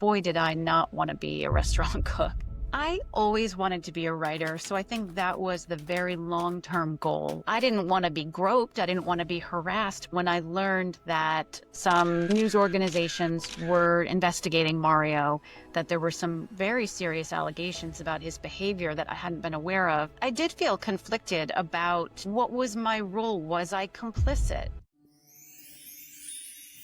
boy, did I not want to be a restaurant cook. I always wanted to be a writer, so I think that was the very long-term goal. I didn't want to be groped. I didn't want to be harassed. When I learned that some news organizations were investigating Mario, that there were some very serious allegations about his behavior that I hadn't been aware of, I did feel conflicted about what was my role. Was I complicit?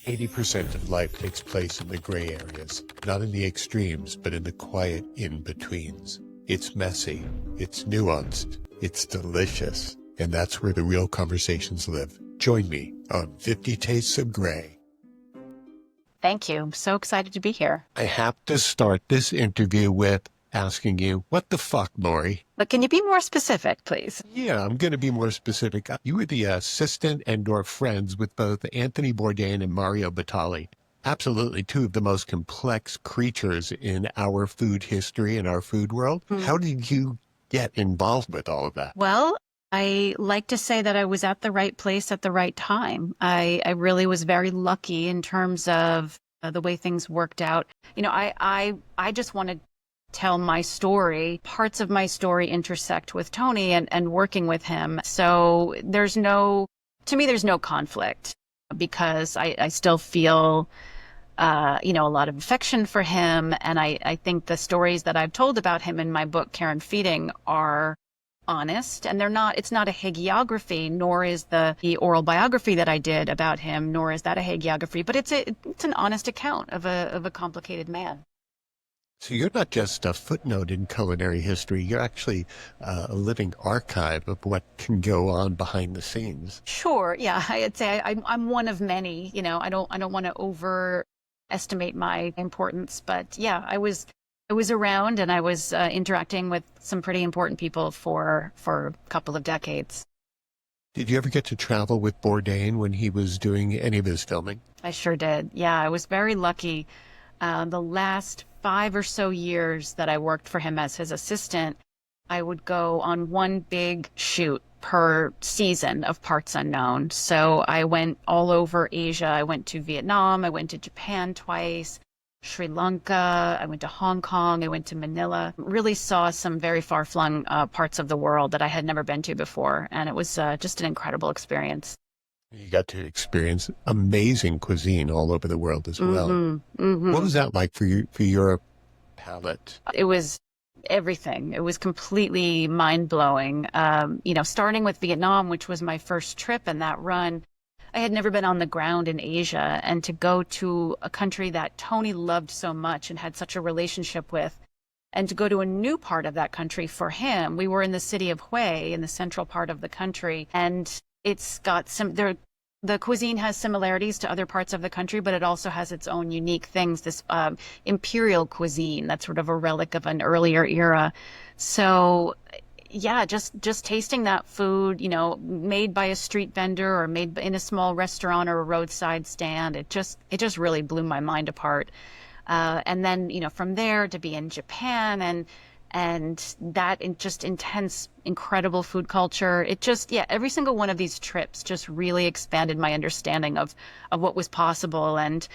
80% of life takes place in the gray areas, not in the extremes, but in the quiet in-betweens. It's messy, it's nuanced, it's delicious, and that's where the real conversations live. Join me on 50 Tastes of Gray. Thank you. I'm so excited to be here. I have to start this interview with asking you, what the fuck, Laurie? But can you be more specific, please? Yeah, I'm going to be more specific. You were the assistant and/or friends with both Anthony Bourdain and Mario Batali. Absolutely two of the most complex creatures in our food history and our food world. How did you get involved with all of that? Well, I like to say that I was at the right place at the right time. I really was very lucky in terms of the way things worked out. You know, I just wanted tell my story. Parts of my story intersect with Tony and working with him. So there's no conflict because I still feel, a lot of affection for him. And I think the stories that I've told about him in my book, Care and Feeding, are honest, and it's not a hagiography, nor is the oral biography that I did about him, nor is that a hagiography, but it's an honest account of a complicated man. So you're not just a footnote in culinary history. You're actually a living archive of what can go on behind the scenes. Sure. Yeah. I'd say I'm one of many. You know, I don't want to overestimate my importance, but yeah, I was around and I was interacting with some pretty important people for a couple of decades. Did you ever get to travel with Bourdain when he was doing any of his filming? I sure did. Yeah, I was very lucky. The last 5 or so years that I worked for him as his assistant, I would go on one big shoot per season of Parts Unknown. So I went all over Asia. I went to Vietnam. I went to Japan twice, Sri Lanka. I went to Hong Kong. I went to Manila. Really saw some very far-flung parts of the world that I had never been to before. And it was just an incredible experience. You got to experience amazing cuisine all over the world as well. What was that like for your palate? It was everything. It was completely mind-blowing. Starting with Vietnam, which was my first trip and that run, I had never been on the ground in Asia, and to go to a country that Tony loved so much and had such a relationship with, and to go to a new part of that country for him. We were in the city of Hue in the central part of the country, and it's got the cuisine has similarities to other parts of the country, but it also has its own unique things, this imperial cuisine that's sort of a relic of an earlier era. So yeah, just tasting that food, made by a street vendor or made in a small restaurant or a roadside stand, it just really blew my mind apart. And then, from there to be in Japan and that just intense, incredible food culture. Every single one of these trips just really expanded my understanding of what was possible. And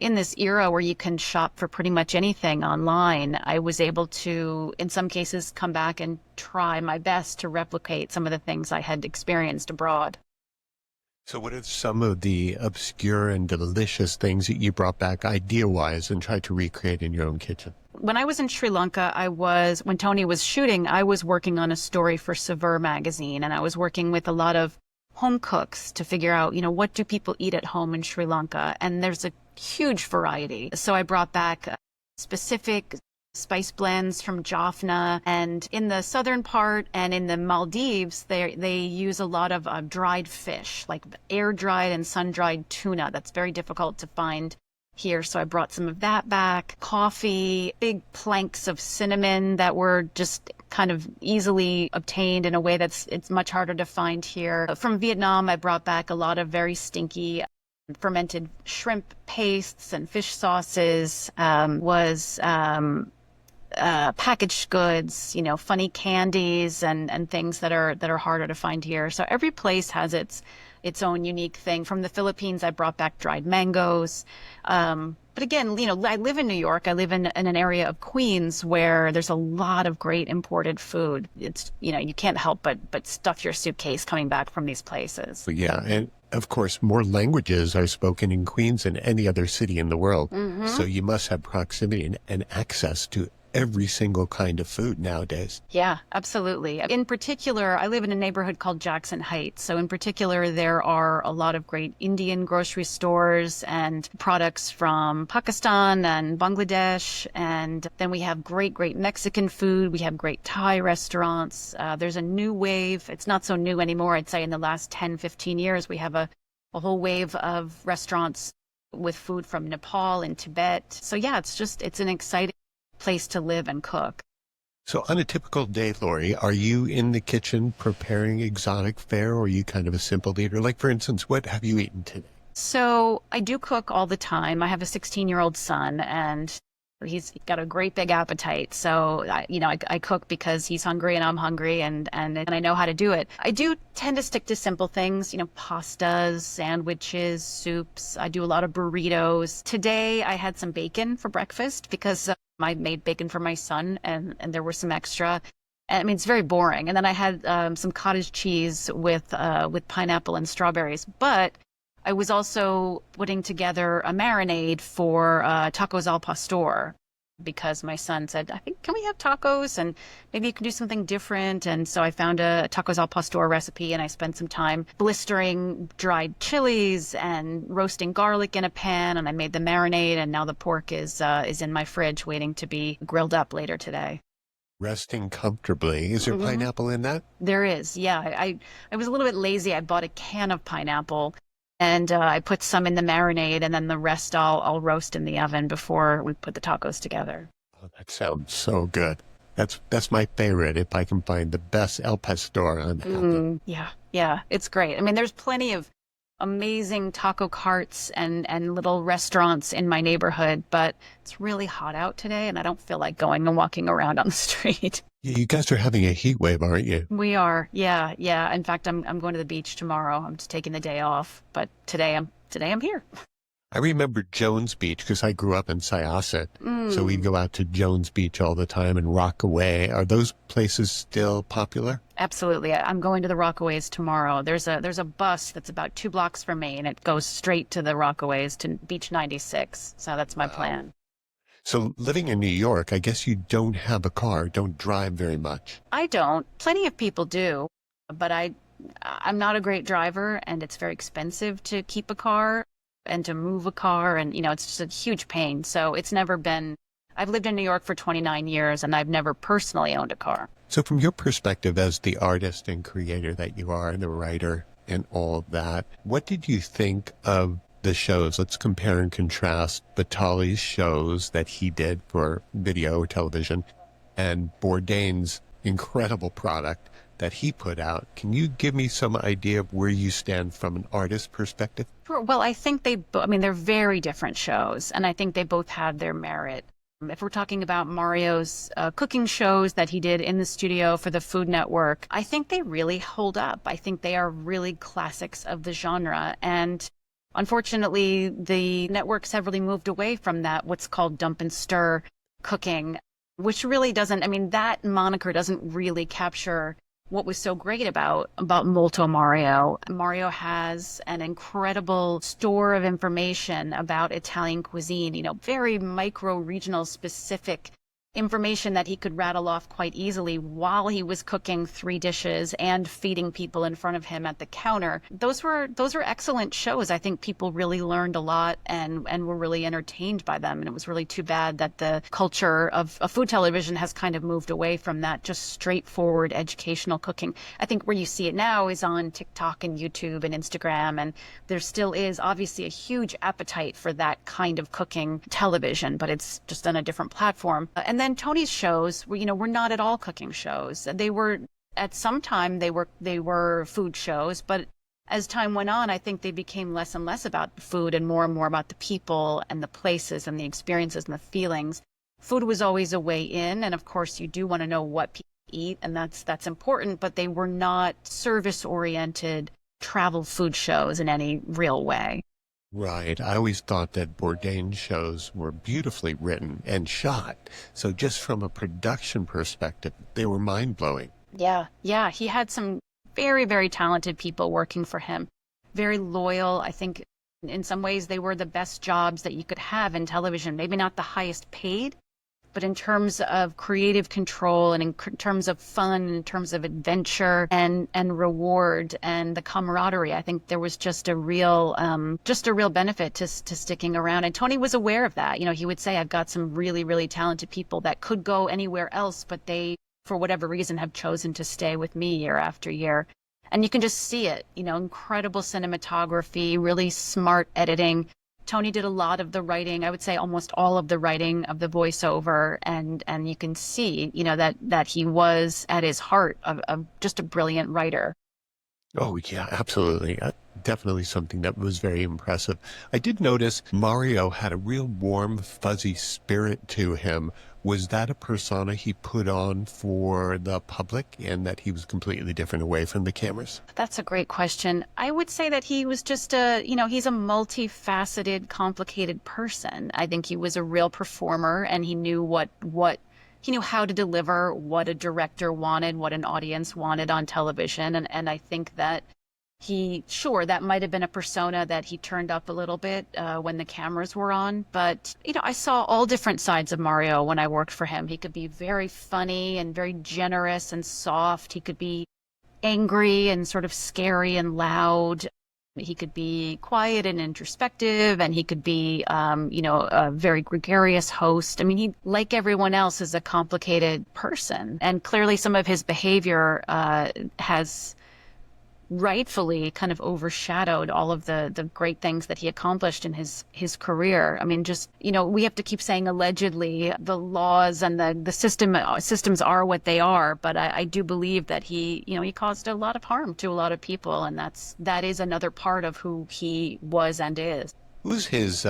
in this era where you can shop for pretty much anything online, I was able to, in some cases, come back and try my best to replicate some of the things I had experienced abroad. So what are some of the obscure and delicious things that you brought back idea-wise and tried to recreate in your own kitchen? When I was in Sri Lanka, when Tony was shooting, I was working on a story for Saveur magazine, and I was working with a lot of home cooks to figure out, what do people eat at home in Sri Lanka? And there's a huge variety. So I brought back specific spice blends from Jaffna, and in the southern part and in the Maldives, they use a lot of dried fish, like air dried and sun dried tuna. That's very difficult to find here, so I brought some of that back. Coffee, big planks of cinnamon that were just kind of easily obtained in a way it's much harder to find here. From Vietnam, I brought back a lot of very stinky fermented shrimp pastes and fish sauces. Packaged goods, funny candies and things that are harder to find here. So every place has its its own unique thing. From the Philippines, I brought back dried mangoes. But again, I live in New York. I live in an area of Queens where there's a lot of great imported food. It's, you can't help but stuff your suitcase coming back from these places. But yeah, and of course, more languages are spoken in Queens than any other city in the world. So you must have proximity and access to every single kind of food nowadays. Yeah, absolutely. In particular, I live in a neighborhood called Jackson Heights. So in particular, there are a lot of great Indian grocery stores and products from Pakistan and Bangladesh. And then we have great Mexican food. We have great Thai restaurants. There's a new wave. It's not so new anymore. I'd say in the last 10, 15 years, we have a whole wave of restaurants with food from Nepal and Tibet. So yeah, it's an exciting place to live and cook. So on a typical day, Laurie, are you in the kitchen preparing exotic fare, or are you kind of a simple eater? Like, for instance, what have you eaten today? So I do cook all the time. I have a 16-year-old son, and he's got a great big appetite. So, I cook because he's hungry and I'm hungry, and I know how to do it. I do tend to stick to simple things, pastas, sandwiches, soups. I do a lot of burritos. Today I had some bacon for breakfast because I made bacon for my son, and there was some extra. I mean, it's very boring. And then I had some cottage cheese with pineapple and strawberries. But I was also putting together a marinade for tacos al pastor because my son said, I think, can we have tacos? And maybe you can do something different. And so I found a tacos al pastor recipe, and I spent some time blistering dried chilies and roasting garlic in a pan. And I made the marinade, and now the pork is in my fridge waiting to be grilled up later today. Resting comfortably. Is there pineapple in that? There is, yeah. I was a little bit lazy. I bought a can of pineapple, and I put some in the marinade, and then the rest I'll roast in the oven before we put the tacos together. Oh, that sounds so good. That's my favorite. If I can find the best El Pastor, I'm happy. Yeah, it's great. I mean, there's plenty of amazing taco carts and little restaurants in my neighborhood, but it's really hot out today, and I don't feel like going and walking around on the street. Yeah, you guys are having a heat wave, aren't you? We are, yeah. In fact, I'm going to the beach tomorrow. I'm just taking the day off, but today I'm here. I remember Jones Beach because I grew up in Syosset. So we'd go out to Jones Beach all the time and Rockaway. Are those places still popular? Absolutely. I'm going to the Rockaways tomorrow. There's a bus that's about 2 blocks from me, and it goes straight to the Rockaways to Beach 96. So that's my plan. So living in New York, I guess you don't have a car, don't drive very much. I don't. Plenty of people do, but I'm not a great driver, and it's very expensive to keep a car and to move a car, and it's just a huge pain. So I've lived in New York for 29 years, and I've never personally owned a car. So from your perspective as the artist and creator that you are, and the writer and all of that, what did you think of the shows? Let's compare and contrast Batali's shows that he did for video or television and Bourdain's incredible product that he put out. Can you give me some idea of where you stand from an artist perspective? Sure. Well, I think they're very different shows, and I think they both had their merit. If we're talking about Mario's cooking shows that he did in the studio for the Food Network, I think they really hold up. I think they are really classics of the genre. And unfortunately, the networks have really moved away from that, what's called dump and stir cooking, which really that moniker doesn't really capture what was so great about Molto Mario. Mario has an incredible store of information about Italian cuisine, very micro-regional specific information that he could rattle off quite easily while he was cooking 3 dishes and feeding people in front of him at the counter. Those were excellent shows. I think people really learned a lot and were really entertained by them. And it was really too bad that the culture of food television has kind of moved away from that just straightforward educational cooking. I think where you see it now is on TikTok and YouTube and Instagram, and there still is obviously a huge appetite for that kind of cooking television, but it's just on a different platform. And then Tony's shows were not at all cooking shows. They were, at some time, they were food shows, but as time went on, I think they became less and less about food and more about the people and the places and the experiences and the feelings. Food was always a way in, and of course you do want to know what people eat, and that's important, but they were not service oriented travel food shows in any real way. Right. I always thought that Bourdain shows were beautifully written and shot. So just from a production perspective, they were mind-blowing. Yeah. Yeah. He had some very, very talented people working for him, very loyal. I think in some ways they were the best jobs that you could have in television. Maybe not the highest paid, but in terms of creative control and in terms of fun, in terms of adventure and reward and the camaraderie, I think there was just a real benefit to sticking around. And Tony was aware of that. He would say, "I've got some really, really talented people that could go anywhere else, but they, for whatever reason, have chosen to stay with me year after year." And you can just see it, incredible cinematography, really smart editing. Tony did a lot of the writing, I would say almost all of the writing of the voiceover, and you can see, that he was at his heart of just a brilliant writer. Oh, yeah, absolutely. Definitely something that was very impressive. I did notice Mario had a real warm, fuzzy spirit to him. Was that a persona he put on for the public and that he was completely different away from the cameras? That's a great question. I would say that he was just he's a multifaceted, complicated person. I think he was a real performer and he knew he knew how to deliver what a director wanted, what an audience wanted on television. And I think that that might have been a persona that he turned up a little bit when the cameras were on. But, I saw all different sides of Mario when I worked for him. He could be very funny and very generous and soft. He could be angry and sort of scary and loud. He could be quiet and introspective, and he could be, a very gregarious host. I mean, he, like everyone else, is a complicated person. And clearly some of his behavior has rightfully kind of overshadowed all of the great things that he accomplished in his career. I mean, just, we have to keep saying allegedly. The laws and the systems are what they are, but I do believe that he caused a lot of harm to a lot of people, and that is another part of who he was and is. Who's his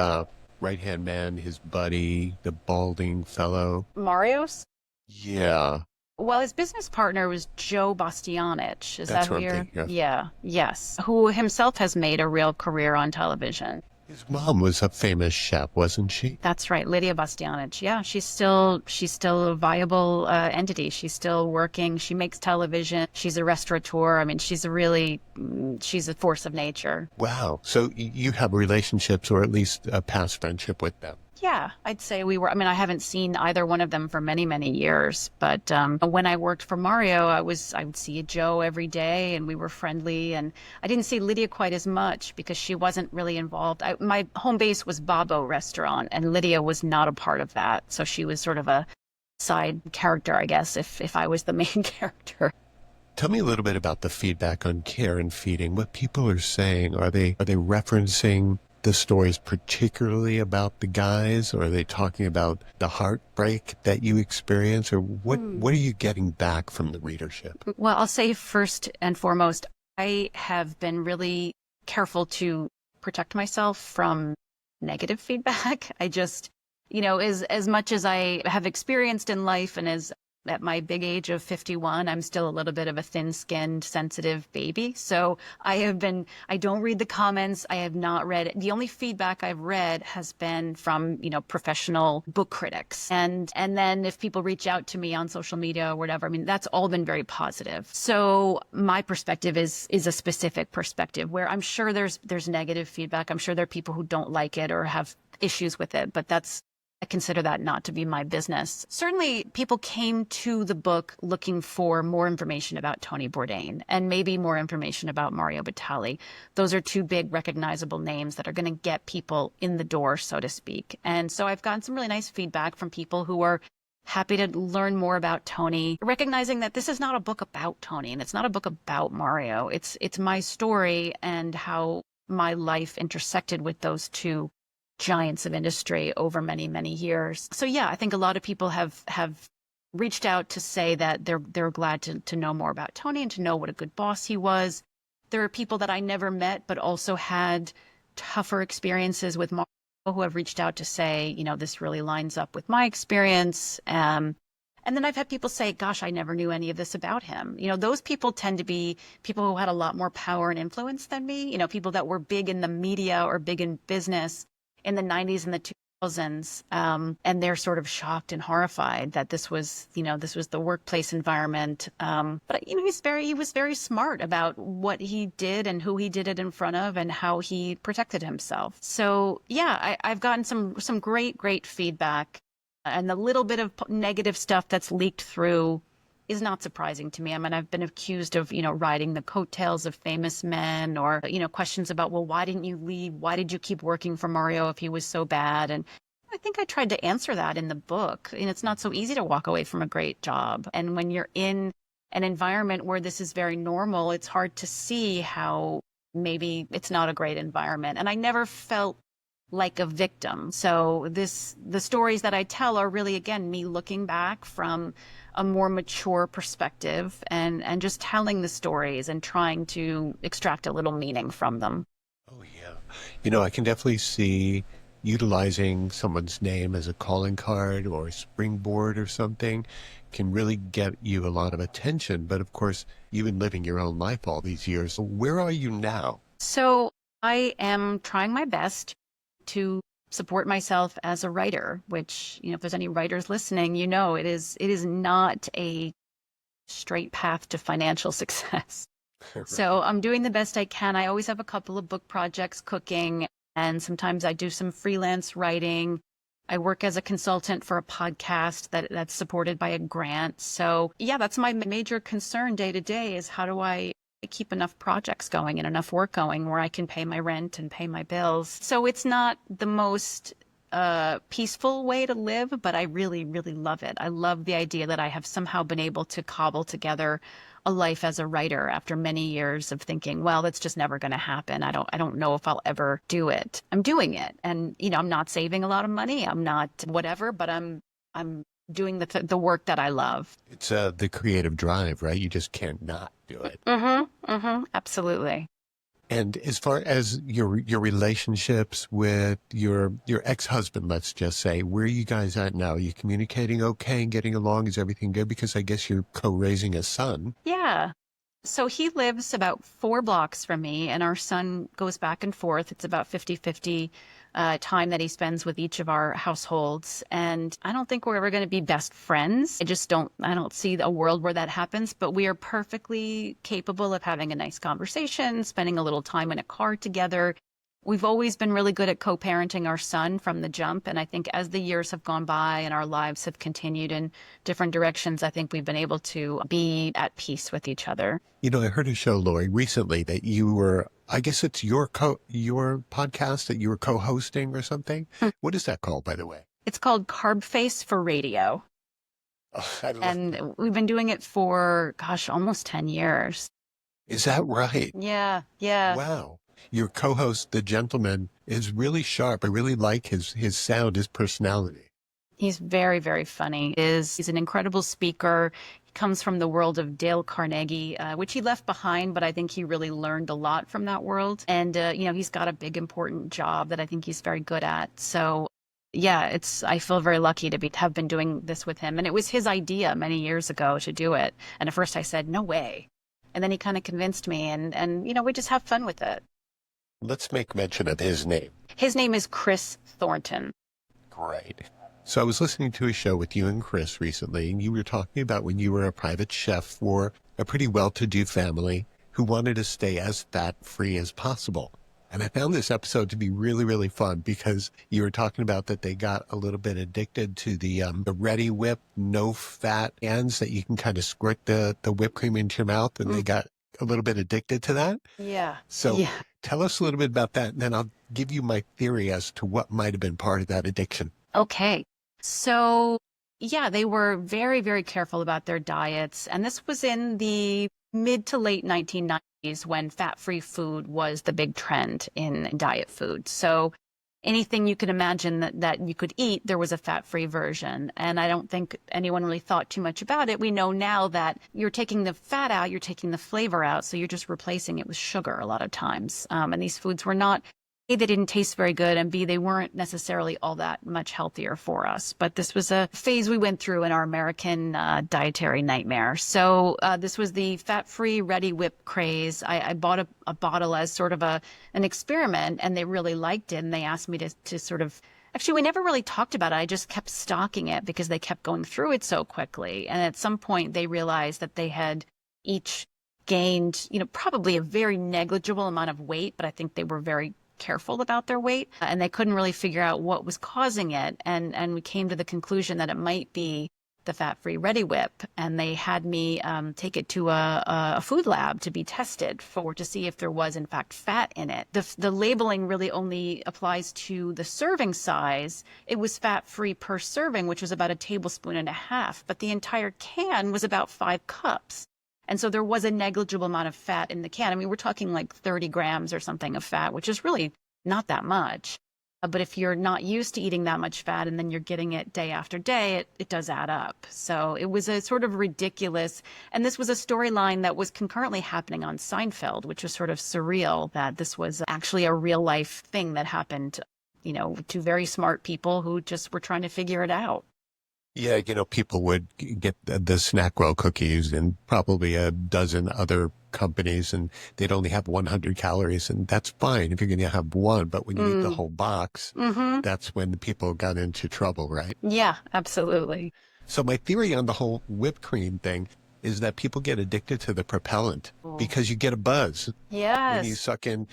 right-hand man, his buddy, the balding fellow? Mario's? Yeah. Well, his business partner was Joe Bastianich. Is That's that what who I'm you're? thinking of. Yeah, yes. Who himself has made a real career on television. His mom was a famous chef, wasn't she? That's right, Lydia Bastianich. Yeah, she's still a viable entity. She's still working. She makes television. She's a restaurateur. I mean, she's a force of nature. Wow. So you have relationships or at least a past friendship with them. Yeah, I'd say we were. I mean, I haven't seen either one of them for many, many years. But when I worked for Mario, I would see Joe every day, and we were friendly. And I didn't see Lydia quite as much because she wasn't really involved. My home base was Babbo Restaurant, and Lydia was not a part of that. So she was sort of a side character, I guess, if I was the main character. Tell me a little bit about the feedback on Care and Feeding. What people are saying, are they referencing the stories particularly about the guys, or are they talking about the heartbreak that you experience, or what are you getting back from the readership? Well, I'll say first and foremost, I have been really careful to protect myself from negative feedback. I just, as much as I have experienced in life, and as at my big age of 51, I'm still a little bit of a thin-skinned, sensitive baby. So I don't read the comments. I have not read it. The only feedback I've read has been from, professional book critics. And then if people reach out to me on social media or whatever, I mean, that's all been very positive. So my perspective is a specific perspective where I'm sure there's negative feedback. I'm sure there are people who don't like it or have issues with it, but I consider that not to be my business. Certainly, people came to the book looking for more information about Tony Bourdain and maybe more information about Mario Batali. Those are two big recognizable names that are going to get people in the door, so to speak. And so I've gotten some really nice feedback from people who are happy to learn more about Tony, recognizing that this is not a book about Tony and it's not a book about Mario. It's my story and how my life intersected with those two giants of industry over many, many years. So yeah, I think a lot of people have reached out to say that they're glad to know more about Tony and to know what a good boss he was. There are people that I never met, but also had tougher experiences with Mario who have reached out to say, this really lines up with my experience. And And then I've had people say, gosh, I never knew any of this about him. Those people tend to be people who had a lot more power and influence than me, people that were big in the media or big in business in the 90s and the 2000s. And they're sort of shocked and horrified that this was the workplace environment. But he was very smart about what he did and who he did it in front of and how he protected himself. So yeah, I've gotten some great feedback. And the little bit of negative stuff that's leaked through is not surprising to me. I mean, I've been accused of, riding the coattails of famous men, or, questions about, well, why didn't you leave? Why did you keep working for Mario if he was so bad? And I think I tried to answer that in the book. And it's not so easy to walk away from a great job. And when you're in an environment where this is very normal, it's hard to see how maybe it's not a great environment. And I never felt like a victim. So the stories that I tell are really, again, me looking back from a more mature perspective and just telling the stories and trying to extract a little meaning from them. Oh, yeah. I can definitely see utilizing someone's name as a calling card or a springboard or something can really get you a lot of attention. But of course, you've been living your own life all these years. So where are you now? So I am trying my best to support myself as a writer, which, if there's any writers listening, it is not a straight path to financial success. Right. So I'm doing the best I can. I always have a couple of book projects cooking, and sometimes I do some freelance writing. I work as a consultant for a podcast that's supported by a grant. So yeah, that's my major concern day to day is how do I keep enough projects going and enough work going where I can pay my rent and pay my bills. So it's not the most peaceful way to live, but I really, really love it. I love the idea that I have somehow been able to cobble together a life as a writer after many years of thinking, well, that's just never going to happen. I don't know if I'll ever do it. I'm doing it. And, I'm not saving a lot of money. I'm not whatever, but I'm doing the work that I love. It's the creative drive, right? You just can't not do it. Absolutely. And as far as your relationships with your ex-husband, let's just say, where are you guys at now? Are you communicating okay and getting along? Is everything good? Because I guess you're co-raising a son. Yeah. So he lives about 4 blocks from me, and our son goes back and forth. It's about 50-50 time that he spends with each of our households. And I don't think we're ever going to be best friends. I don't see a world where that happens, but we are perfectly capable of having a nice conversation, spending a little time in a car together. We've always been really good at co-parenting our son from the jump. And I think as the years have gone by and our lives have continued in different directions, I think we've been able to be at peace with each other. I heard a show, Laurie, recently that you were, I guess it's your podcast that you were co-hosting or something. What is that called, by the way? It's called Carb Face for Radio. And we've been doing it for, almost 10 years. Is that right? Yeah. Wow. Your co-host, the gentleman, is really sharp. I really like his sound, his personality. He's very, very funny. He's an incredible speaker. He comes from the world of Dale Carnegie, which he left behind, but I think he really learned a lot from that world. And, he's got a big, important job that I think he's very good at. So yeah, I feel very lucky to have been doing this with him. And it was his idea many years ago to do it. And at first I said, no way. And then he kind of convinced me and we just have fun with it. Let's make mention of his name. His name is Chris Thornton. Great. So I was listening to a show with you and Chris recently, and you were talking about when you were a private chef for a pretty well-to-do family who wanted to stay as fat-free as possible. And I found this episode to be really, really fun because you were talking about that they got a little bit addicted to the Ready Whip, no-fat ends that you can kind of squirt the whipped cream into your mouth, and they got a little bit addicted to that. Yeah. So tell us a little bit about that, and then I'll give you my theory as to what might have been part of that addiction. Okay. So, yeah, they were very, very careful about their diets. And this was in the mid to late 1990s when fat-free food was the big trend in diet food. So anything you could imagine that you could eat, there was a fat-free version. And I don't think anyone really thought too much about it. We know now that you're taking the fat out, you're taking the flavor out. So you're just replacing it with sugar a lot of times. And these foods were not A, they didn't taste very good, and B, they weren't necessarily all that much healthier for us. But this was a phase we went through in our American dietary nightmare. So this was the fat-free Ready Whip craze. I bought a bottle as sort of an experiment, and they really liked it, and they asked me to sort of. Actually, we never really talked about it. I just kept stocking it because they kept going through it so quickly. And at some point, they realized that they had each gained, probably a very negligible amount of weight, but I think they were very careful about their weight, and they couldn't really figure out what was causing it. And we came to the conclusion that it might be the fat-free Ready Whip, and they had me take it to a food lab to be tested to see if there was in fact fat in it. The labeling really only applies to the serving size. It was fat-free per serving, which was about 1.5 tablespoons, but the entire can was about 5 cups. And so there was a negligible amount of fat in the can. I mean, we're talking like 30 grams or something of fat, which is really not that much. But if you're not used to eating that much fat and then you're getting it day after day, it does add up. So it was a sort of ridiculous. And this was a storyline that was concurrently happening on Seinfeld, which was sort of surreal that this was actually a real life thing that happened, to very smart people who just were trying to figure it out. Yeah, people would get the Snack-Roll cookies and probably a dozen other companies, and they'd only have 100 calories, and that's fine if you're going to have one. But when you eat the whole box, that's when the people got into trouble, right? Yeah, absolutely. So my theory on the whole whipped cream thing is that people get addicted to the propellant because you get a buzz. Yes. When you suck in,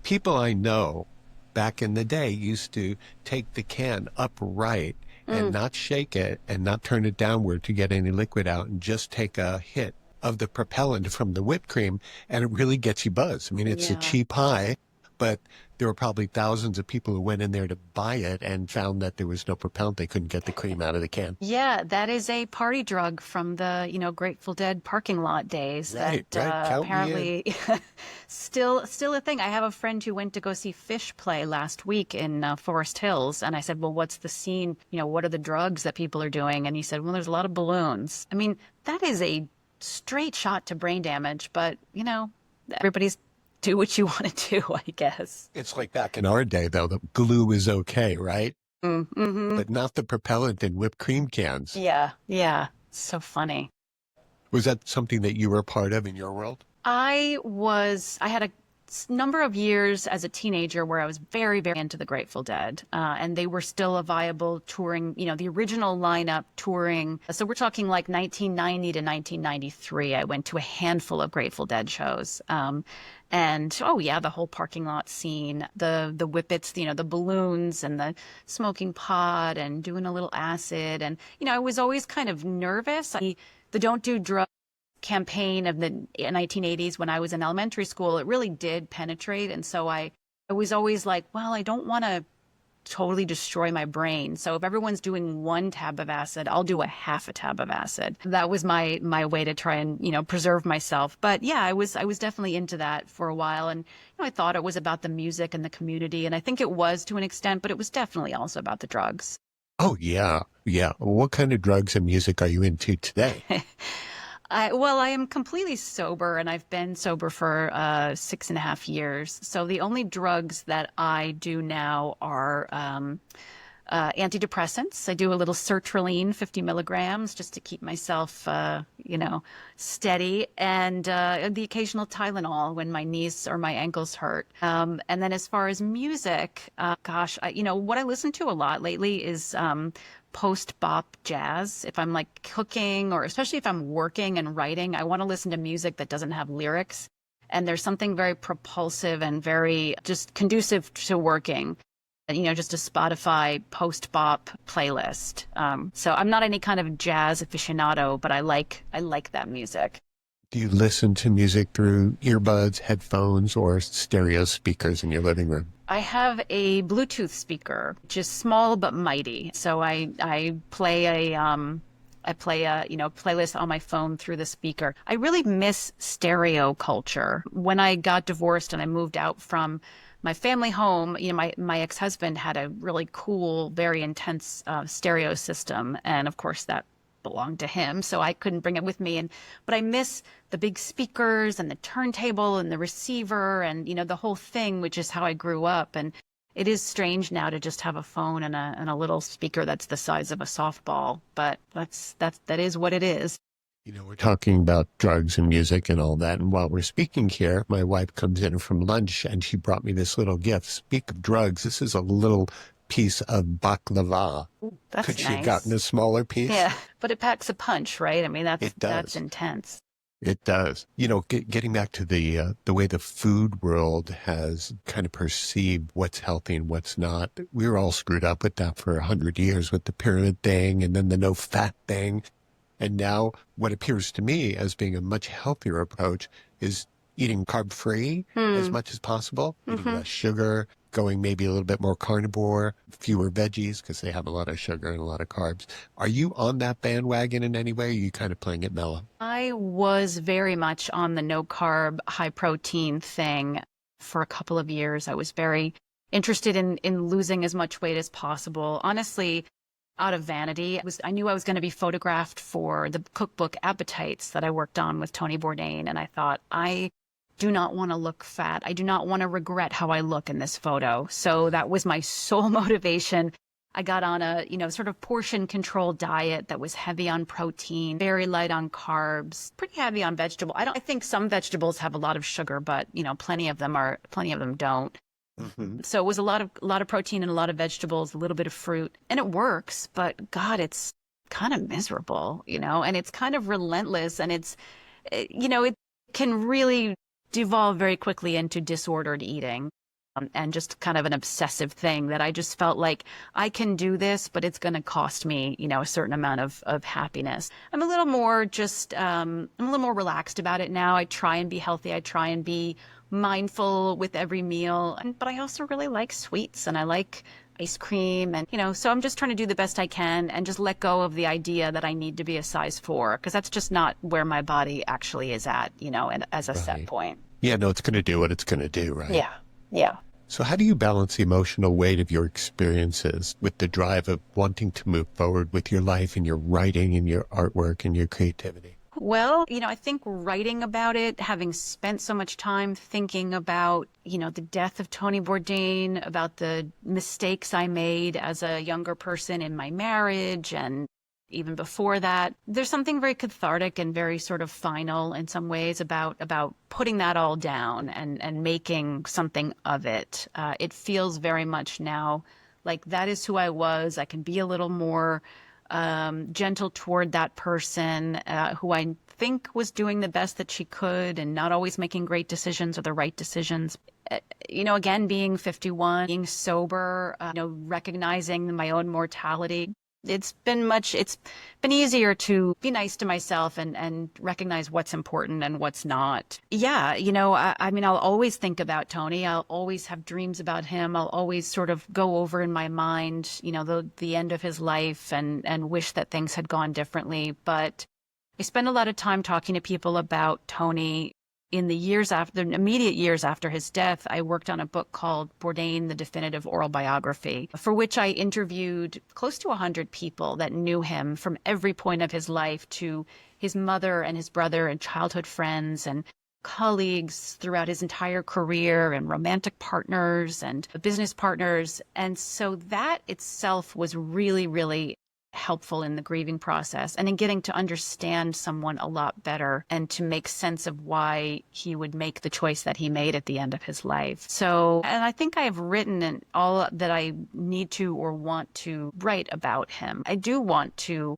people I know back in the day used to take the can upright and not shake it and not turn it downward to get any liquid out and just take a hit of the propellant from the whipped cream, and it really gets you buzzed. I mean, it's a cheap high, but there were probably thousands of people who went in there to buy it and found that there was no propellant. They couldn't get the cream out of the can. Yeah, that is a party drug from the, Grateful Dead parking lot days. Right. Apparently still a thing. I have a friend who went to go see Fish play last week in Forest Hills. And I said, well, what's the scene? What are the drugs that people are doing? And he said, well, there's a lot of balloons. I mean, that is a straight shot to brain damage, but, everybody's do what you want to do, I guess. It's like back in our day, though, the glue is okay, right? Mm-hmm. But not the propellant in whipped cream cans. Yeah. So funny. Was that something that you were a part of in your world? I had a number of years as a teenager where I was very, very into the Grateful Dead, and they were still a viable touring, the original lineup touring. So we're talking like 1990 to 1993. I went to a handful of Grateful Dead shows. And oh yeah, the whole parking lot scene, the whippets, the balloons and the smoking pot and doing a little acid. And, I was always kind of nervous. The Don't Do Drugs campaign of the 1980s when I was in elementary school, it really did penetrate. And so I was always like, well, I don't want to totally destroy my brain. So if everyone's doing 1 tab of acid, I'll do a half a tab of acid. That was my way to try and, preserve myself. But yeah, I was definitely into that for a while. And I thought it was about the music and the community. And I think it was to an extent, but it was definitely also about the drugs. Oh, yeah. Yeah. What kind of drugs and music are you into today? I am completely sober, and I've been sober for 6.5 years. So the only drugs that I do now are antidepressants. I do a little sertraline, 50 milligrams, just to keep myself, steady, and the occasional Tylenol when my knees or my ankles hurt. And then as far as music, what I listen to a lot lately is post-bop jazz. If I'm like cooking, or especially if I'm working and writing, I want to listen to music that doesn't have lyrics. And there's something very propulsive and very just conducive to working. Just a Spotify post-bop playlist. So I'm not any kind of jazz aficionado, but I like that music. Do you listen to music through earbuds, headphones, or stereo speakers in your living room? I have a Bluetooth speaker, which is small but mighty. So I play a playlist on my phone through the speaker. I really miss stereo culture. When I got divorced and I moved out from my family home, my ex-husband had a really cool, very intense stereo system, and of course that belonged to him, so I couldn't bring it with me. But I miss the big speakers and the turntable and the receiver and, the whole thing, which is how I grew up. And it is strange now to just have a phone and a little speaker that's the size of a softball, but that is what it is. We're talking about drugs and music and all that. And while we're speaking here, my wife comes in from lunch and she brought me this little gift. Speak of drugs, this is a little piece of baklava. Ooh, that's Could she have nice. gotten a smaller piece? Yeah, but it packs a punch, right? I mean, It does. that's intense. It does. Getting back to the way the food world has kind of perceived what's healthy and what's not. We were all screwed up with that for 100 years with the pyramid thing and then the no fat thing. And now what appears to me as being a much healthier approach is eating carb-free as much as possible, eating less sugar, going maybe a little bit more carnivore, fewer veggies because they have a lot of sugar and a lot of carbs. Are you on that bandwagon in any way? Or are you kind of playing it mellow? I was very much on the no-carb, high-protein thing for a couple of years. I was very interested in losing as much weight as possible. Honestly, out of vanity. I knew I was going to be photographed for the cookbook Appetites that I worked on with Tony Bourdain. And I thought, I do not want to look fat. I do not want to regret how I look in this photo. So that was my sole motivation. I got on a, sort of portion control diet that was heavy on protein, very light on carbs, pretty heavy on vegetable. I think some vegetables have a lot of sugar, but, plenty of them don't. Mm-hmm. So it was a lot of protein and a lot of vegetables, a little bit of fruit, and it works, but God, it's kind of miserable, and it's kind of relentless, and it can really devolve very quickly into disordered eating, and just kind of an obsessive thing that I just felt like I can do this, but it's going to cost me, a certain amount of happiness. I'm a little more relaxed about it now. I try and be healthy. I try and be mindful with every meal, but I also really like sweets and I like ice cream, and so I'm just trying to do the best I can and just let go of the idea that I need to be a size 4, because that's just not where my body actually is at, and as a set point. Yeah, no, it's going to do what it's going to do, right? Yeah. So how do you balance the emotional weight of your experiences with the drive of wanting to move forward with your life and your writing and your artwork and your creativity? Well, I think writing about it, having spent so much time thinking about, the death of Tony Bourdain, about the mistakes I made as a younger person in my marriage and even before that, there's something very cathartic and very sort of final in some ways about putting that all down and making something of it. It feels very much now like that is who I was. I can be a little more gentle toward that person who I think was doing the best that she could and not always making great decisions or the right decisions. Again, being 51, being sober, recognizing my own mortality. It's been easier to be nice to myself and recognize what's important and what's not. Yeah, I mean, I'll always think about Tony. I'll always have dreams about him. I'll always sort of go over in my mind, the end of his life and wish that things had gone differently. But I spend a lot of time talking to people about Tony. In the immediate years after his death, I worked on a book called Bourdain, the Definitive Oral Biography, for which I interviewed close to 100 people that knew him from every point of his life, to his mother and his brother and childhood friends and colleagues throughout his entire career, and romantic partners and business partners. And so that itself was really, really helpful in the grieving process and in getting to understand someone a lot better and to make sense of why he would make the choice that he made at the end of his life. So, and I think I have written all that I need to or want to write about him. I do want to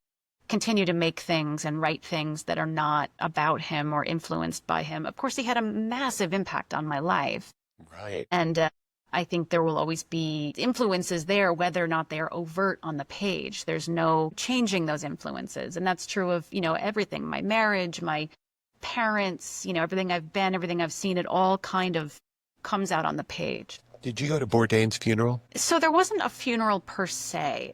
continue to make things and write things that are not about him or influenced by him. Of course, he had a massive impact on my life. Right. And I think there will always be influences there, whether or not they are overt on the page. There's no changing those influences. And that's true of, everything, my marriage, my parents, everything I've been, everything I've seen, it all kind of comes out on the page. Did you go to Bourdain's funeral? So there wasn't a funeral per se.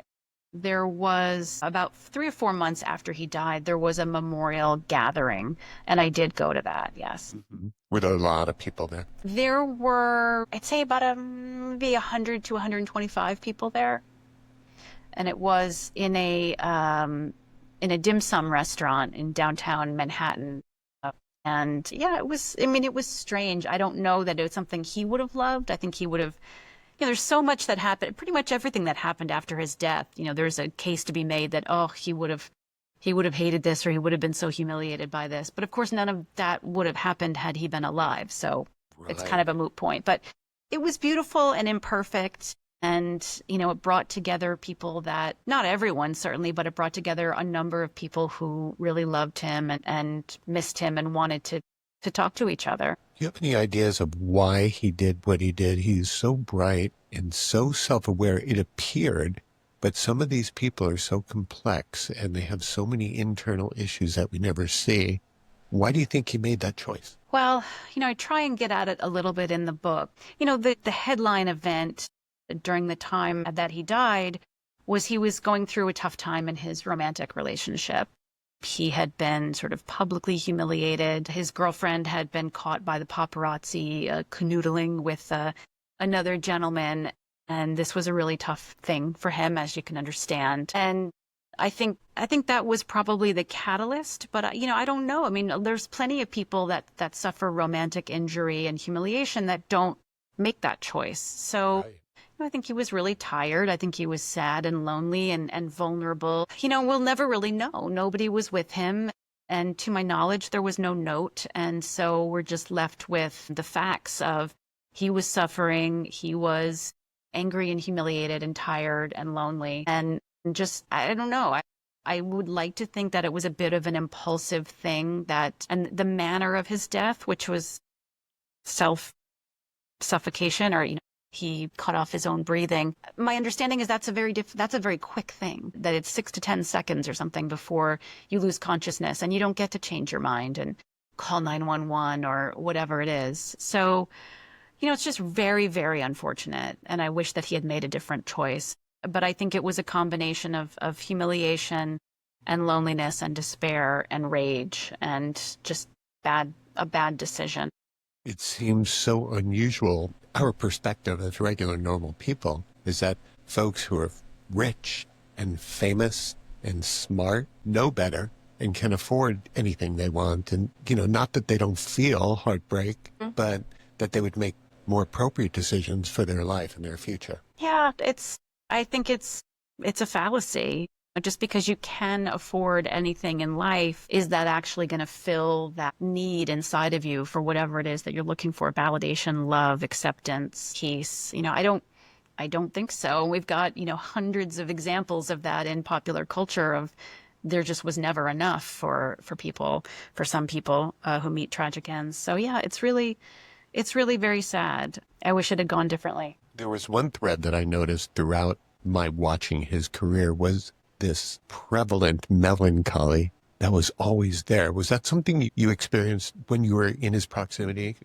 There was about 3 or 4 months after he died, there was a memorial gathering, and I did go to that, yes. Mm-hmm. Were there a lot of people there? There were, I'd say about maybe 100 to 125 people there. And it was in in a dim sum restaurant in downtown Manhattan. And yeah, I mean, it was strange. I don't know that it was something he would have loved. I think he would have, there's so much that happened, pretty much everything that happened after his death. There's a case to be made that, oh, he would have hated this, or he would have been so humiliated by this. But of course, none of that would have happened had he been alive. So it's kind of a moot point. But it was beautiful and imperfect. And, it brought together people that, not everyone certainly, but it brought together a number of people who really loved him and missed him and wanted to talk to each other. Do you have any ideas of why he did what he did? He's so bright and so self-aware, it appeared, but some of these people are so complex and they have so many internal issues that we never see. Why do you think he made that choice? Well, I try and get at it a little bit in the book. The headline event during the time that he died was he was going through a tough time in his romantic relationship. He had been sort of publicly humiliated. His girlfriend had been caught by the paparazzi canoodling with another gentleman. And this was a really tough thing for him, as you can understand. And I think that was probably the catalyst, but I don't know. I mean, there's plenty of people that suffer romantic injury and humiliation that don't make that choice. So Right. I think he was really tired. I think he was sad and lonely and vulnerable. We'll never really know. Nobody was with him. And to my knowledge, there was no note. And so we're just left with the facts of he was suffering. He was angry and humiliated and tired and lonely. And just, I don't know. I would like to think that it was a bit of an impulsive thing and the manner of his death, which was self-suffocation, or, he cut off his own breathing. My understanding is that's a very quick thing, that it's 6 to 10 seconds or something before you lose consciousness, and you don't get to change your mind and call 911 or whatever it is. So, it's just very, very unfortunate. And I wish that he had made a different choice. But I think it was a combination of humiliation and loneliness and despair and rage and just a bad decision. It seems so unusual. Our perspective as regular, normal people is that folks who are rich and famous and smart know better and can afford anything they want. And, not that they don't feel heartbreak, but that they would make more appropriate decisions for their life and their future. Yeah, I think it's a fallacy. Just because you can afford anything in life, is that actually going to fill that need inside of you for whatever it is that you're looking for? Validation, love, acceptance, peace. I don't think so. We've got, hundreds of examples of that in popular culture of there just was never enough for some people who meet tragic ends. So yeah, it's really very sad. I wish it had gone differently. There was one thread that I noticed throughout my watching his career was this prevalent melancholy that was always there. Was that something you experienced when you were in his proximity?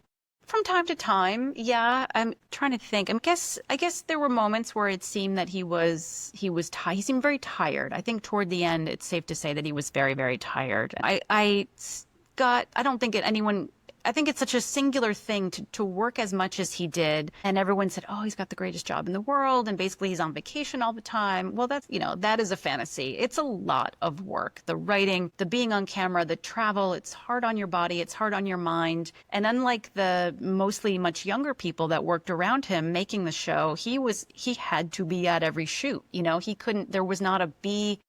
From time to time, yeah. I'm trying to think. I guess there were moments where it seemed that he seemed very tired. I think toward the end, it's safe to say that he was very, very tired. I don't think anyone I think it's such a singular thing to work as much as he did. And everyone said, oh, he's got the greatest job in the world. And basically he's on vacation all the time. Well, that is a fantasy. It's a lot of work. The writing, the being on camera, the travel, it's hard on your body. It's hard on your mind. And unlike the mostly much younger people that worked around him making the show, he had to be at every shoot. There was not a B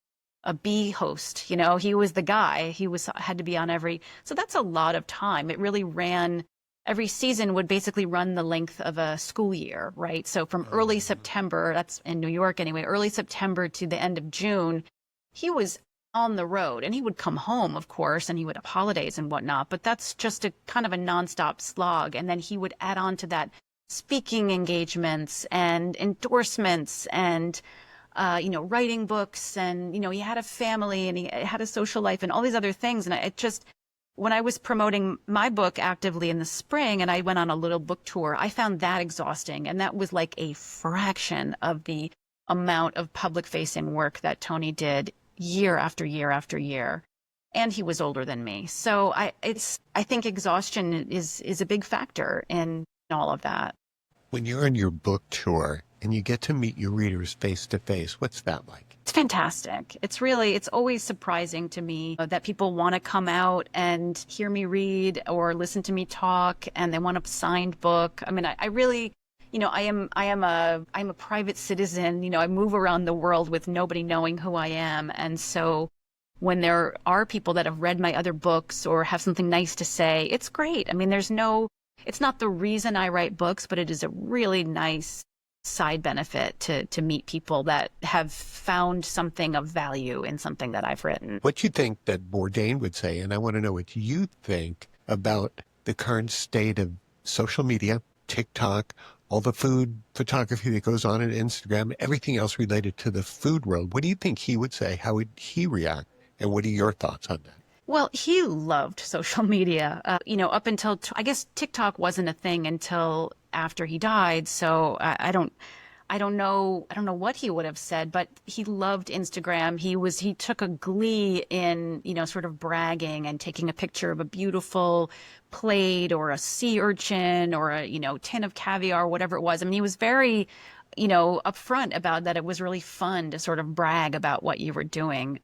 host, he was the guy. Had to be on so that's a lot of time. It really every season would basically run the length of a school year, right? So from early September, that's in New York anyway, early September to the end of June, he was on the road, and he would come home, of course, and he would have holidays and whatnot, but that's just a kind of a nonstop slog. And then he would add on to that speaking engagements and endorsements and writing books, and, he had a family and he had a social life and all these other things. And when I was promoting my book actively in the spring and I went on a little book tour, I found that exhausting. And that was like a fraction of the amount of public facing work that Tony did year after year after year. And he was older than me. So I think exhaustion is a big factor in all of that. When you're on your book tour and you get to meet your readers face to face, what's that like? It's fantastic. It's always surprising to me that people want to come out and hear me read or listen to me talk and they want a signed book. I mean, I really, I'm a private citizen. I move around the world with nobody knowing who I am. And so when there are people that have read my other books or have something nice to say, it's great. I mean, it's not the reason I write books, but it is a really nice side benefit to meet people that have found something of value in something that I've written. What you think that Bourdain would say, and I want to know what you think about the current state of social media, TikTok, all the food photography that goes on Instagram, everything else related to the food world. What do you think he would say? How would he react? And what are your thoughts on that? Well, he loved social media, up until, I guess TikTok wasn't a thing until after he died. So I don't know what he would have said, but he loved Instagram. He took a glee in, sort of bragging and taking a picture of a beautiful plate or a sea urchin or a, tin of caviar, whatever it was. I mean, he was very, upfront about that. It was really fun to sort of brag about what you were doing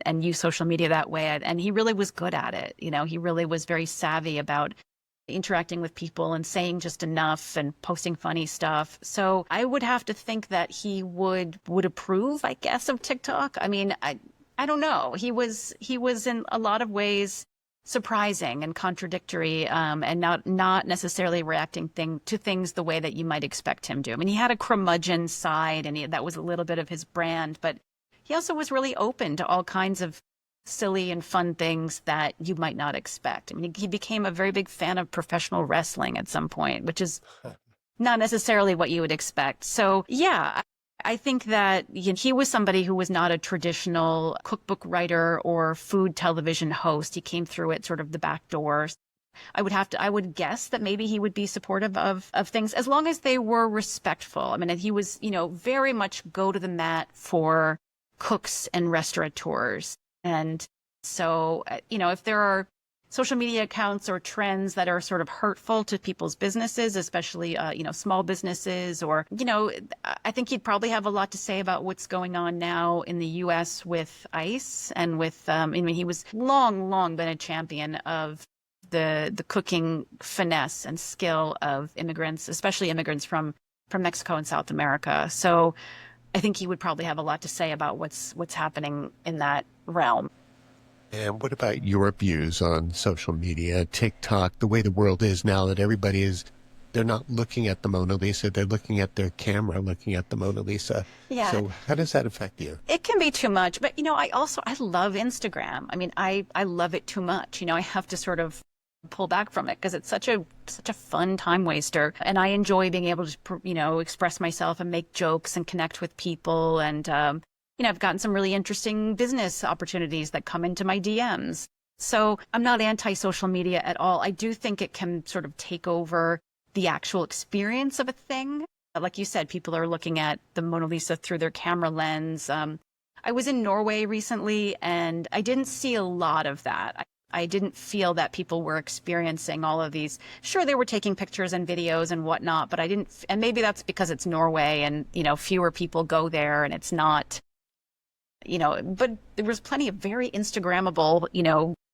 and use social media that way. And he really was good at it. He really was very savvy about interacting with people and saying just enough and posting funny stuff. So I would have to think that he would approve, I guess, of TikTok. I mean, I don't know. He was in a lot of ways surprising and contradictory, and not necessarily reacting to things the way that you might expect him to. I mean, he had a curmudgeon side, and that was a little bit of his brand, but he also was really open to all kinds of silly and fun things that you might not expect. I mean, he became a very big fan of professional wrestling at some point, which is not necessarily what you would expect. So yeah, I think that he was somebody who was not a traditional cookbook writer or food television host. He came through it sort of the back door. I would guess that maybe he would be supportive of things as long as they were respectful. I mean, he was, very much go to the mat for cooks and restaurateurs. And so, if there are social media accounts or trends that are sort of hurtful to people's businesses, especially, small businesses, or, I think he'd probably have a lot to say about what's going on now in the U.S. with ICE and with, he was long been a champion of the cooking finesse and skill of immigrants, especially immigrants from Mexico and South America. So I think he would probably have a lot to say about what's happening in that realm. And what about your views on social media, TikTok, the way the world is now that they're not looking at the Mona Lisa, they're looking at their camera, looking at the Mona Lisa. Yeah. So how does that affect you? It can be too much, but I love Instagram. I mean, I love it too much. I have to sort of pull back from it because it's such a fun time waster, and I enjoy being able to express myself and make jokes and connect with people, and I've gotten some really interesting business opportunities that come into my DMs. So I'm not anti-social media at all. I do think it can sort of take over the actual experience of a thing. Like you said, people are looking at the Mona Lisa through their camera lens. I was in Norway recently and I didn't see a lot of that. I didn't feel that people were experiencing all of these. Sure, they were taking pictures and videos and whatnot, but I didn't, and maybe that's because it's Norway and, fewer people go there and it's not, but there was plenty of very Instagrammable,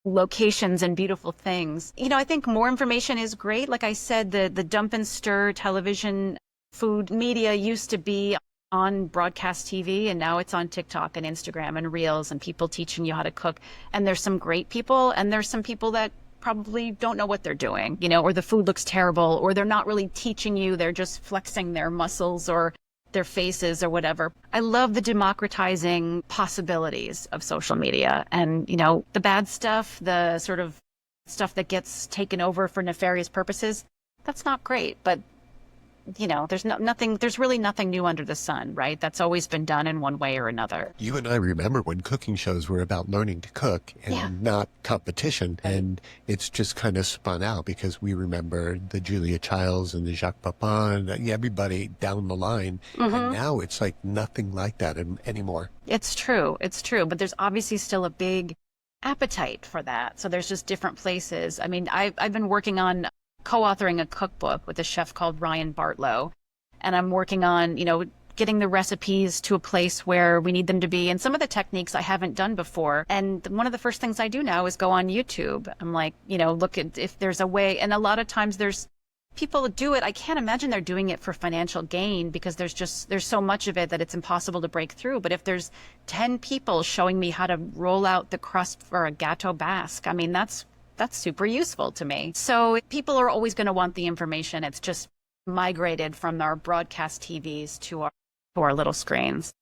locations and beautiful things. I think more information is great. Like I said, the dump and stir television food media used to be on broadcast TV, and now it's on TikTok and Instagram and Reels and people teaching you how to cook. And there's some great people, and there's some people that probably don't know what they're doing, or the food looks terrible, or they're not really teaching you. They're just flexing their muscles or their faces or whatever. I love the democratizing possibilities of social media, and, the bad stuff, the sort of stuff that gets taken over for nefarious purposes. That's not great, but there's really nothing new under the sun, right? That's always been done in one way or another. You and I remember when cooking shows were about learning to cook and not competition. And it's just kind of spun out because we remember the Julia Childs and the Jacques Pepin and everybody down the line. Mm-hmm. And now it's like nothing like that anymore. It's true. But there's obviously still a big appetite for that. So there's just different places. I mean, I've been working on co-authoring a cookbook with a chef called Ryan Bartlow. And I'm working on, getting the recipes to a place where we need them to be. And some of the techniques I haven't done before. And one of the first things I do now is go on YouTube. I'm like, look at if there's a way. And a lot of times there's people do it. I can't imagine they're doing it for financial gain because there's so much of it that it's impossible to break through. But if there's 10 people showing me how to roll out the crust for a gâteau basque, I mean, that's super useful to me. So people are always going to want the information. It's just migrated from our broadcast TVs to our little screens.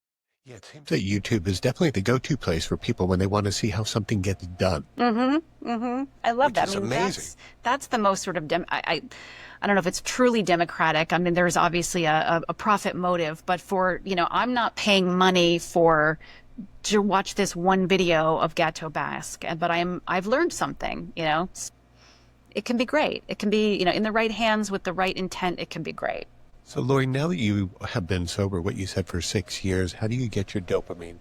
Yeah, it seems that YouTube is definitely the go-to place for people when they want to see how something gets done. I love that. Which is amazing. That's the most sort of I don't know if it's truly democratic. I mean, there's obviously a profit motive, but I'm not paying money to watch this one video of Gâteau Basque, but I've learned something, It can be great. It can be, in the right hands with the right intent, it can be great. So, Laurie, now that you have been sober, what you said, for 6 years, how do you get your dopamine?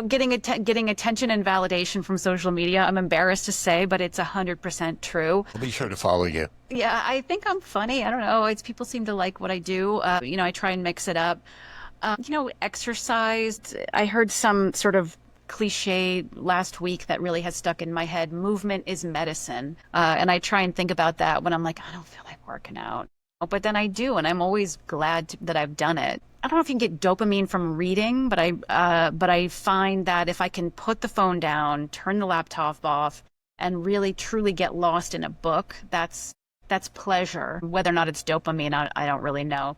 Getting attention and validation from social media. I'm embarrassed to say, but it's 100% true. I'll be sure to follow you. Yeah, I think I'm funny. I don't know. People seem to like what I do. I try and mix it up. Exercise. I heard some sort of cliche last week that really has stuck in my head. Movement is medicine. And I try and think about that when I'm like, I don't feel like working out. But then I do, and I'm always glad that I've done it. I don't know if you can get dopamine from reading, but I find that if I can put the phone down, turn the laptop off, and really truly get lost in a book, that's pleasure. Whether or not it's dopamine, I don't really know.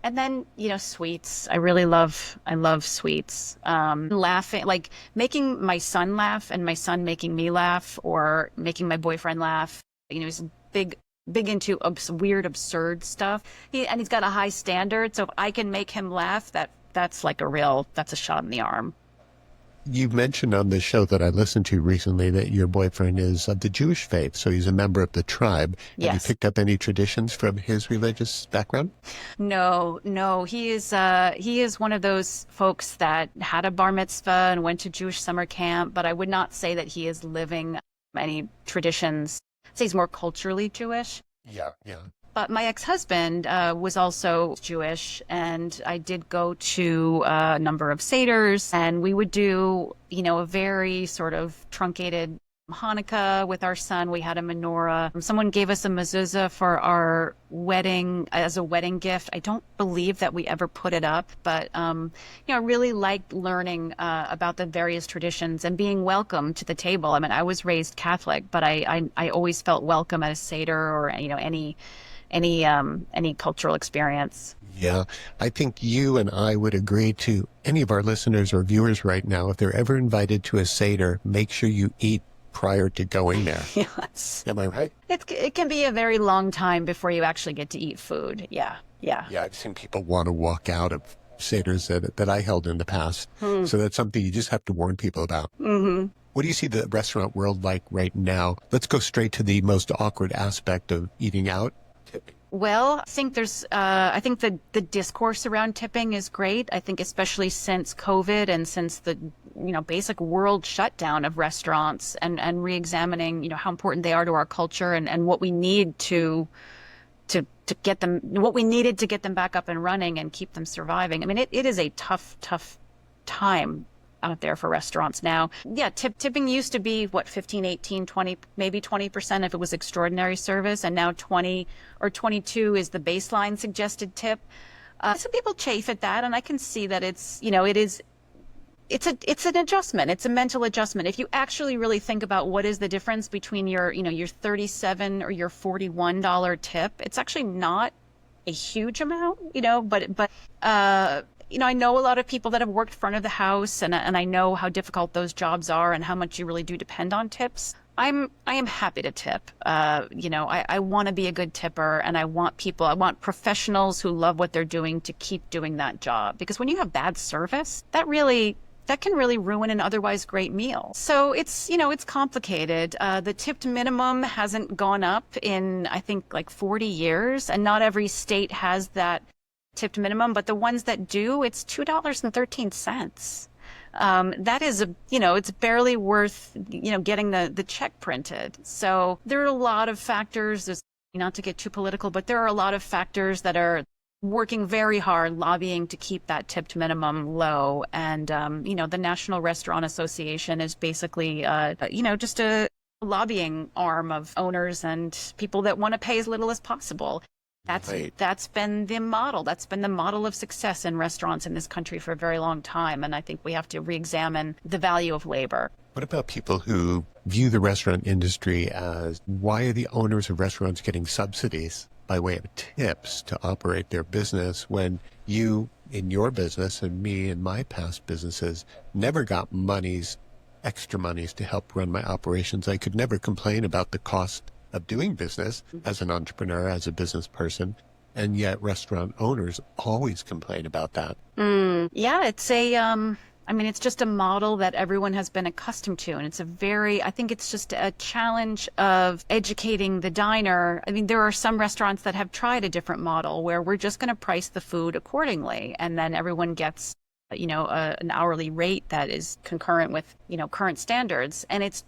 And then, sweets. I love sweets. Laughing, like making my son laugh and my son making me laugh, or making my boyfriend laugh. He's big into weird, absurd stuff. He's got a high standard. So if I can make him laugh, that's a shot in the arm. You mentioned on the show that I listened to recently that your boyfriend is of the Jewish faith, so he's a member of the tribe. Yes. Have you picked up any traditions from his religious background? No. He is one of those folks that had a bar mitzvah and went to Jewish summer camp, but I would not say that he is living any traditions. I'd say he's more culturally Jewish. Yeah. But my ex-husband was also Jewish, and I did go to a number of seders, and we would do, a very sort of truncated Hanukkah with our son. We had a menorah. Someone gave us a mezuzah for our wedding as a wedding gift. I don't believe that we ever put it up, but I really liked learning about the various traditions and being welcome to the table. I mean, I was raised Catholic, but I always felt welcome at a seder or any cultural experience. Yeah, I think you and I would agree to any of our listeners or viewers right now, if they're ever invited to a seder, make sure you eat prior to going there. Yes. Am I right? It can be a very long time before you actually get to eat food. Yeah. Yeah, I've seen people want to walk out of seders that I held in the past. So that's something you just have to warn people about. Mm-hmm. What do you see the restaurant world like right now? Let's go straight to the most awkward aspect of eating out. Tipping. Well, I think the discourse around tipping is great. I think especially since COVID and since the basic world shutdown of restaurants and re-examining how important they are to our culture and what we need to get them, what we needed to get them back up and running and keep them surviving. I mean, it is a tough time out there for restaurants now. Yeah, tipping used to be 15, 18, 20, maybe 20% if it was extraordinary service, and now 20 or 22 is the baseline suggested tip. Some people chafe at that, and I can see that it's an adjustment. It's a mental adjustment. If you actually really think about what is the difference between your $37 or your $41 tip, it's actually not a huge amount, but I know a lot of people that have worked front of the house, and I know how difficult those jobs are and how much you really do depend on tips. I am happy to tip. I want to be a good tipper, and I want professionals who love what they're doing to keep doing that job. Because when you have bad service, that can really ruin an otherwise great meal. So it's complicated. The tipped minimum hasn't gone up in, I think, like 40 years, and not every state has that tipped minimum, but the ones that do, it's $2.13. That is it's barely worth, getting the check printed. So there are a lot of factors, not to get too political, but there are a lot of factors that are working very hard, lobbying to keep that tipped minimum low. And, the National Restaurant Association is basically, just a lobbying arm of owners and people that want to pay as little as possible. That's been the model. That's been the model of success in restaurants in this country for a very long time. And I think we have to re-examine the value of labor. What about people who view the restaurant industry as, why are the owners of restaurants getting subsidies by way of tips to operate their business when you in your business and me in my past businesses never got extra monies to help run my operations? I could never complain about the cost of doing business as an entrepreneur, as a business person. And yet restaurant owners always complain about that. Yeah, it's just a model that everyone has been accustomed to. And I think it's just a challenge of educating the diner. I mean, there are some restaurants that have tried a different model where we're just going to price the food accordingly. And then everyone gets, an hourly rate that is concurrent with, current standards. And it's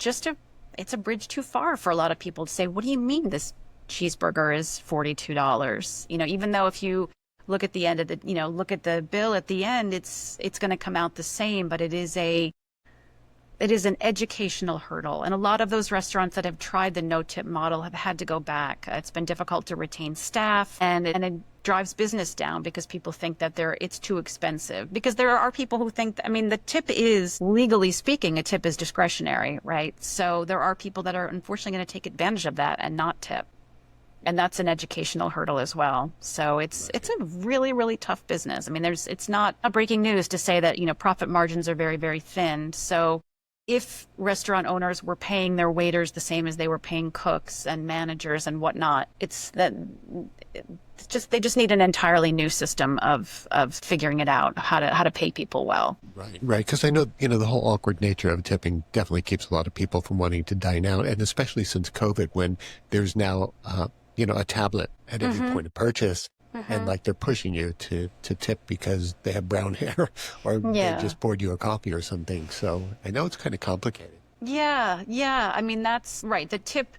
a bridge too far for a lot of people to say, what do you mean this cheeseburger is $42? Even though if you look at the end of look at the bill at the end, it's going to come out the same, but it is an educational hurdle. And a lot of those restaurants that have tried the no-tip model have had to go back. It's been difficult to retain staff, and it drives business down because people think that it's too expensive. Because there are people who think, the tip is, legally speaking, a tip is discretionary, right? So there are people that are unfortunately going to take advantage of that and not tip. And that's an educational hurdle as well. So it's a really, really tough business. It's not a breaking news to say that, profit margins are very, very thin. So if restaurant owners were paying their waiters the same as they were paying cooks and managers and whatnot, they just need an entirely new system of figuring it out, how to pay people well. Right. Because I know, the whole awkward nature of tipping definitely keeps a lot of people from wanting to dine out. And especially since COVID, when there's now, a tablet at every point of purchase. And they're pushing you to tip because they have brown hair or they just poured you a coffee or something. So I know it's kind of complicated. Yeah. That's right. The tip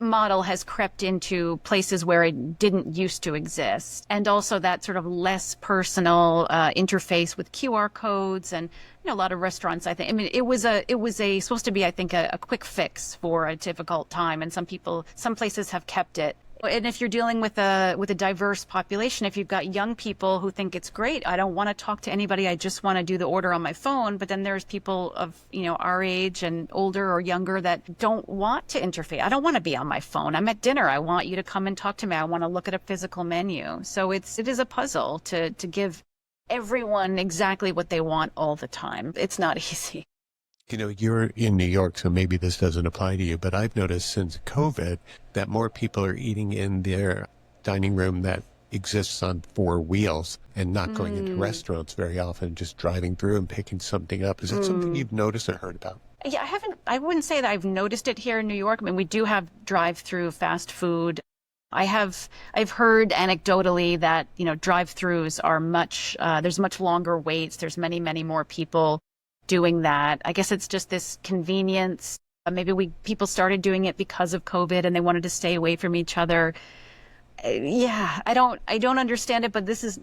model has crept into places where it didn't used to exist. And also that sort of less personal interface with QR codes and a lot of restaurants, I think. It was supposed to be, I think, a quick fix for a difficult time. And some places have kept it. And if you're dealing with a diverse population, if you've got young people who think it's great, I don't want to talk to anybody, I just want to do the order on my phone. But then there's people of, our age and older or younger that don't want to interface. I don't want to be on my phone. I'm at dinner. I want you to come and talk to me. I want to look at a physical menu. So it is a puzzle to give everyone exactly what they want all the time. It's not easy. You're in New York, so maybe this doesn't apply to you, but I've noticed since COVID that more people are eating in their dining room that exists on four wheels and not going into restaurants very often, just driving through and picking something up. Is that something you've noticed or heard about? Yeah, I wouldn't say that I've noticed it here in New York. We do have drive-through fast food. I've heard anecdotally that, drive-throughs are there's much longer waits. There's many, many more people doing that. I guess it's just this convenience. Maybe people started doing it because of COVID and they wanted to stay away from each other. Yeah, I don't understand it, but this is,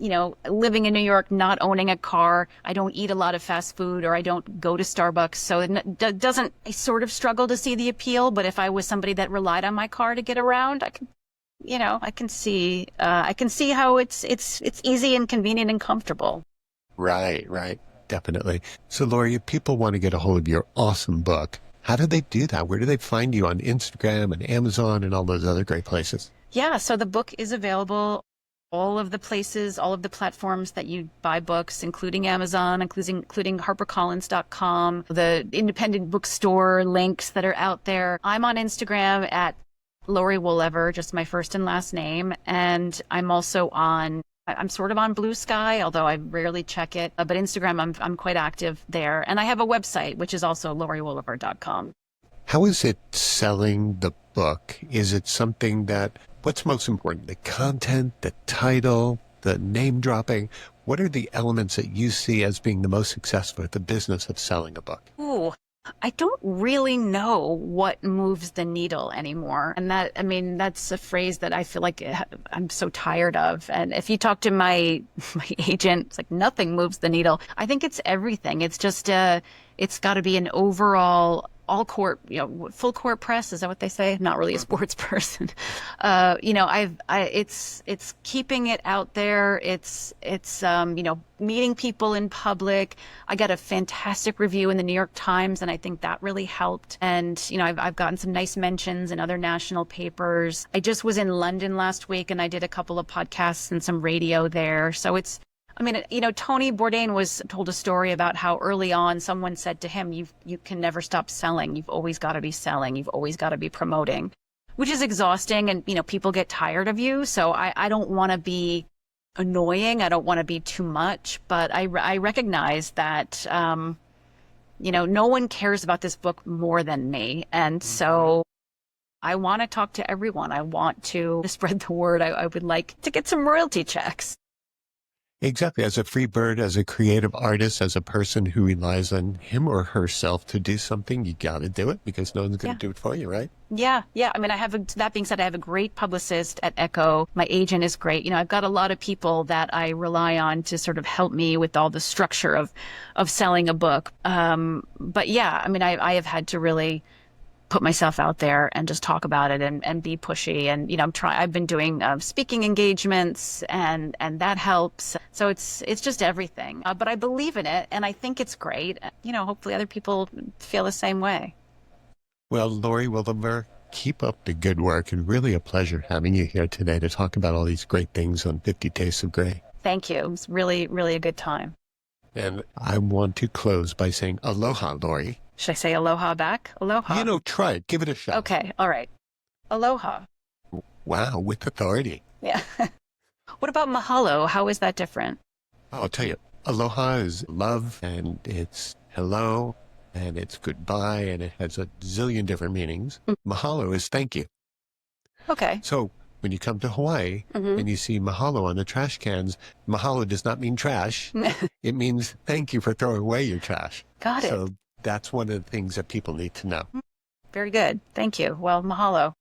living in New York, not owning a car. I don't eat a lot of fast food or I don't go to Starbucks. So I sort of struggle to see the appeal, but if I was somebody that relied on my car to get around, I can see how it's easy and convenient and comfortable. Right. Definitely. So, Laurie, if people want to get a hold of your awesome book, how do they do that? Where do they find you on Instagram and Amazon and all those other great places? Yeah, so the book is available all of the places, all of the platforms that you buy books, including Amazon, including HarperCollins.com, the independent bookstore links that are out there. I'm on Instagram at Laurie Woolever, just my first and last name, and I'm sort of on Blue Sky, although I rarely check it. But Instagram, I'm quite active there. And I have a website, which is also lauriewoolever.com. How is it selling the book? Is it something what's most important? The content, the title, the name dropping? What are the elements that you see as being the most successful at the business of selling a book? Ooh, I don't really know what moves the needle anymore. And that, I mean, that's a phrase that I feel like I'm so tired of. And if you talk to my my agent, it's like nothing moves the needle. I think it's everything. It's just it's got to be an overall all court, full court press. Is that what they say? I'm not really a sports person. It's keeping it out there. It's meeting people in public. I got a fantastic review in the New York Times, and I think that really helped. And, I've gotten some nice mentions in other national papers. I just was in London last week and I did a couple of podcasts and some radio there. So Tony Bourdain told a story about how early on someone said to him, you can never stop selling. You've always got to be selling. You've always got to be promoting, which is exhausting. And, people get tired of you. So I don't want to be annoying. I don't want to be too much, but I recognize that, no one cares about this book more than me. And so I want to talk to everyone. I want to spread the word. I would like to get some royalty checks. Exactly. As a free bird, as a creative artist, as a person who relies on him or herself to do something, you got to do it because no one's going to do it for you, right? Yeah. Yeah. I mean, that being said, I have a great publicist at Echo. My agent is great. I've got a lot of people that I rely on to sort of help me with all the structure of selling a book. But yeah, I mean, I have had to really put myself out there and just talk about it and be pushy. And, I've been doing speaking engagements and that helps. So it's just everything. But I believe in it and I think it's great. Hopefully other people feel the same way. Well, Laurie Woolever, keep up the good work and really a pleasure having you here today to talk about all these great things on 50 Tastes of Grey. Thank you. It was really, really a good time. And I want to close by saying aloha, Laurie. Should I say aloha back? Aloha. Try it. Give it a shot. Okay. All right. Aloha. Wow. With authority. Yeah. What about mahalo? How is that different? I'll tell you. Aloha is love and it's hello and it's goodbye and it has a zillion different meanings. Mahalo is thank you. Okay. So when you come to Hawaii and you see mahalo on the trash cans, mahalo does not mean trash. It means thank you for throwing away your trash. Got it. So that's one of the things that people need to know. Very good. Thank you. Well, mahalo.